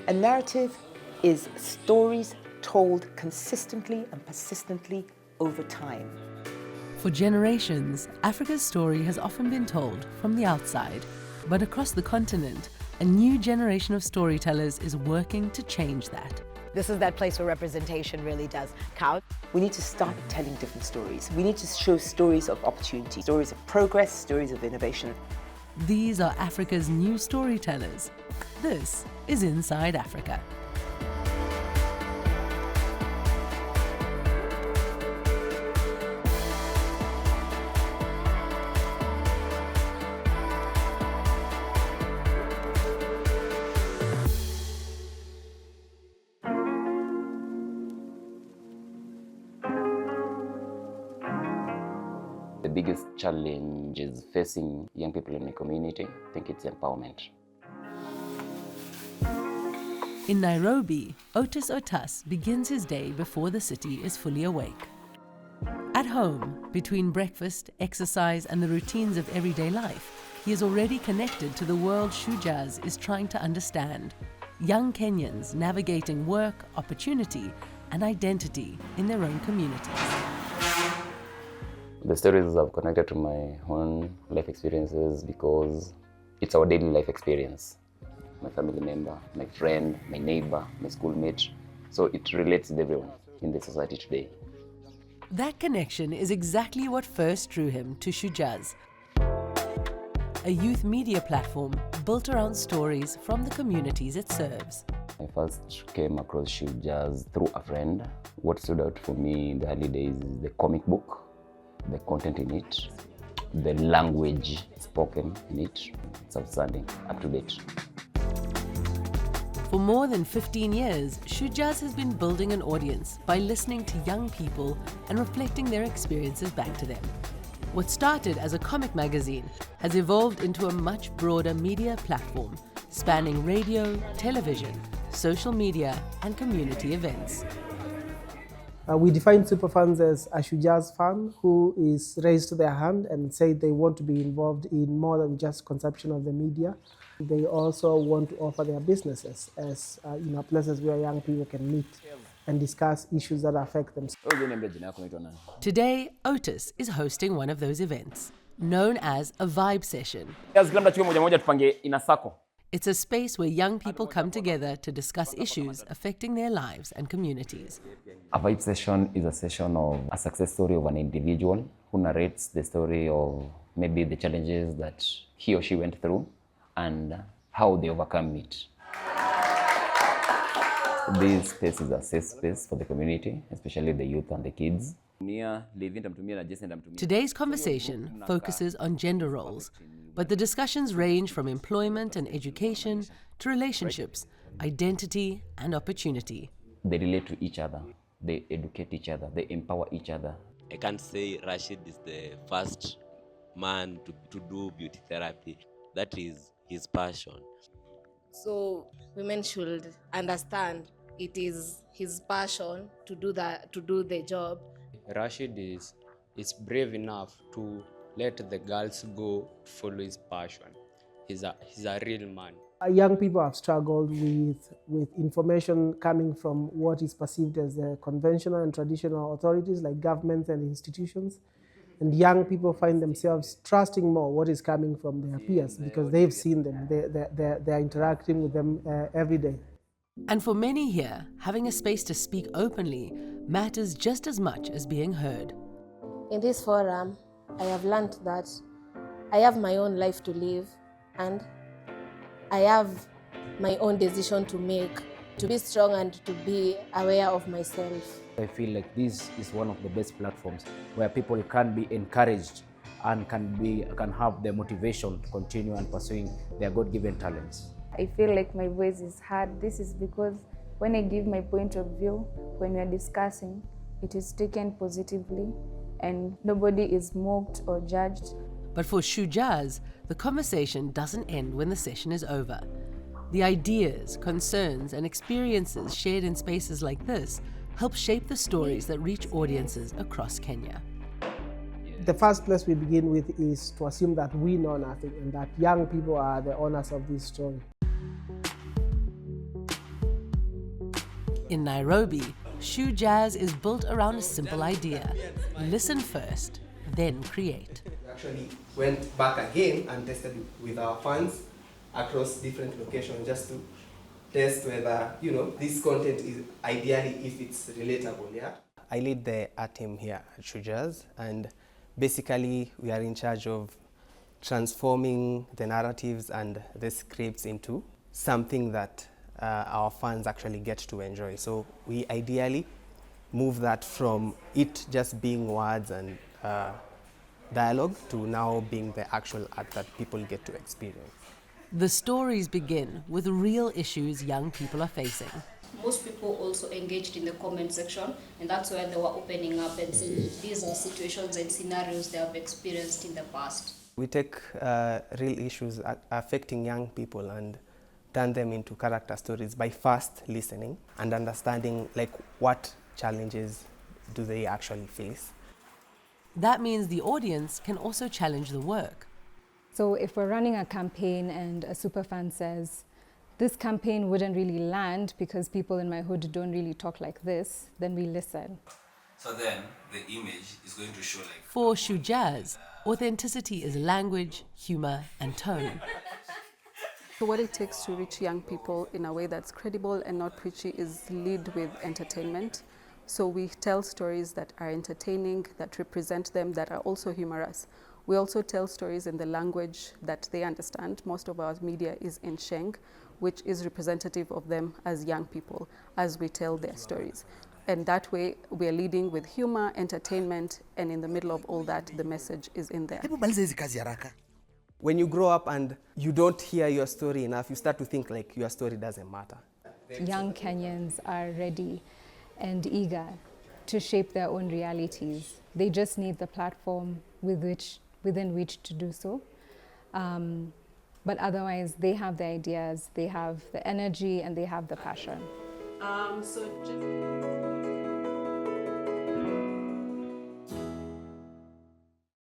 A narrative is stories told consistently and persistently over time. For generations, Africa's story has often been told from the outside, but across the continent, a new generation of storytellers is working to change that. This is that place where representation really does count. We need to start telling different stories. We need to show stories of opportunity, stories of progress, stories of innovation. These are Africa's new storytellers. This is Inside Africa. The biggest challenge is facing young people in the community. I think it's empowerment. In Nairobi, Otis Otas begins his day before the city is fully awake. At home, between breakfast, exercise, and the routines of everyday life, he is already connected to the world Shujaaz is trying to understand. Young Kenyans navigating work, opportunity, and identity in their own communities. The stories I've connected to my own life experiences because it's our daily life experience. My family member, my friend, my neighbor, my schoolmate. So it relates with everyone in the society today. That connection is exactly what first drew him to Shujaaz, a youth media platform built around stories from the communities it serves. I first came across Shujaaz through a friend. What stood out for me in the early days is the comic book, the content in it, the language spoken in it. It's outstanding, up to date. For more than 15 years, Shujaaz has been building an audience by listening to young people and reflecting their experiences back to them. What started as a comic magazine has evolved into a much broader media platform, spanning radio, television, social media, and community events. We define superfans as a Shujaaz fan who is raised their hand and say they want to be involved in more than just consumption of the media. They also want to offer their businesses as places where young people can meet and discuss issues that affect them. Today, Otis is hosting one of those events, known as a vibe session. It's a space where young people come together to discuss issues affecting their lives and communities. A vibe session is a session of a success story of an individual who narrates the story of maybe the challenges that he or she went through and how they overcome it. This space is a safe space for the community, especially the youth and the kids. Today's conversation focuses on gender roles, but the discussions range from employment and education to relationships, identity, and opportunity. They relate to each other, they educate each other, they empower each other. I can't say Rashid is the first man to do beauty therapy. That is his passion. So women should understand it is his passion to do the job. Rashid is brave enough to let the girls go to follow his passion. He's a real man. Young people have struggled with information coming from what is perceived as the conventional and traditional authorities like governments and institutions. And young people find themselves trusting more what is coming from their peers because they've seen them, they're interacting with them every day. And for many here, having a space to speak openly matters just as much as being heard. In this forum, I have learned that I have my own life to live and I have my own decision to make, to be strong and to be aware of myself. I feel like this is one of the best platforms where people can be encouraged and can have the motivation to continue and pursuing their God-given talents. I feel like my voice is heard. This is because when I give my point of view, when we are discussing, it is taken positively and nobody is mocked or judged. But for Shujaaz, the conversation doesn't end when the session is over. The ideas, concerns, and experiences shared in spaces like this help shape the stories that reach audiences across Kenya. The first place we begin with is to assume that we know nothing and that young people are the owners of this story. In Nairobi, Shujaaz is built around a simple idea. Listen first, then create. We actually went back again and tested with our fans across different locations just to test whether, this content is ideally if it's relatable, yeah? I lead the art team here at Shujaaz, and basically we are in charge of transforming the narratives and the scripts into something that our fans actually get to enjoy. So we ideally move that from it just being words and dialogue to now being the actual art that people get to experience. The stories begin with real issues young people are facing. Most people also engaged in the comment section, and that's where they were opening up and saying these are situations and scenarios they have experienced in the past. We take real issues affecting young people and turn them into character stories by first listening and understanding what challenges do they actually face. That means the audience can also challenge the work. So if we're running a campaign and a superfan says, this campaign wouldn't really land because people in my hood don't really talk like this, then we listen. So then the image is going to show For Shujaaz, authenticity is language, humor, and tone. So what it takes to reach young people in a way that's credible and not preachy is lead with entertainment. So we tell stories that are entertaining, that represent them, that are also humorous. We also tell stories in the language that they understand. Most of our media is in Sheng, which is representative of them as young people, as we tell their stories. And that way, we are leading with humor, entertainment, and in the middle of all that, the message is in there. When you grow up and you don't hear your story enough, you start to think your story doesn't matter. Young Kenyans are ready and eager to shape their own realities. They just need the platform within which to do so. But otherwise, they have the ideas, they have the energy, and they have the passion. So just